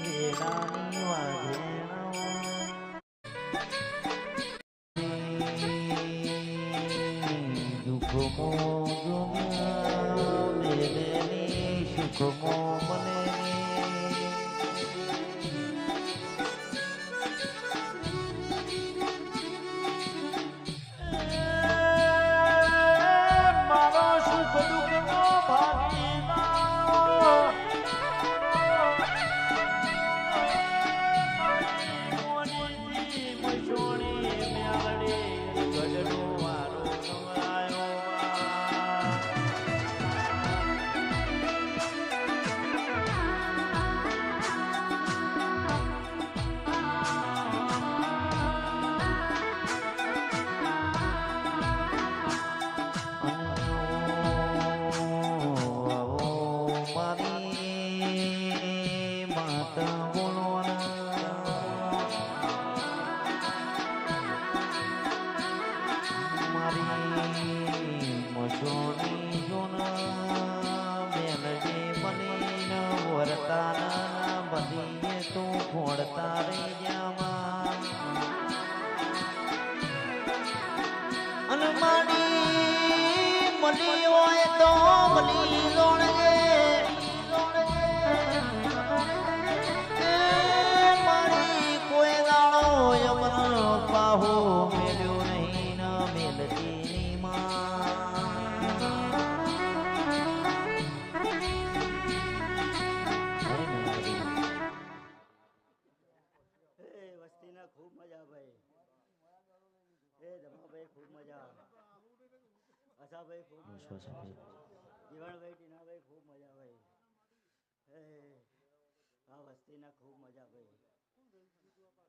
વેડાની વાઘેણો દુઃખમો દુનિયા મેલેની સુખમો બનેની મારો સુખ દુઃખનો ભાગીદાર મોની મચોણી મેલડી ગઢનો વારો નવરાયો તું ખોડતા રહી જામાં અનમાડી મળી હોય તો મળી લોણગે મારી કોઈ દાડો યમન પાહો મેલ્યો નહીં ન મેલતી ખૂબ મજા ભાઈ એ ધમાભાઈ ખૂબ મજા આશાભાઈ ખૂબ મજા જીવણભાઈ ટીનાભાઈ ખૂબ મજા ભાઈ આ વસ્તીના ખૂબ મજા ભાઈ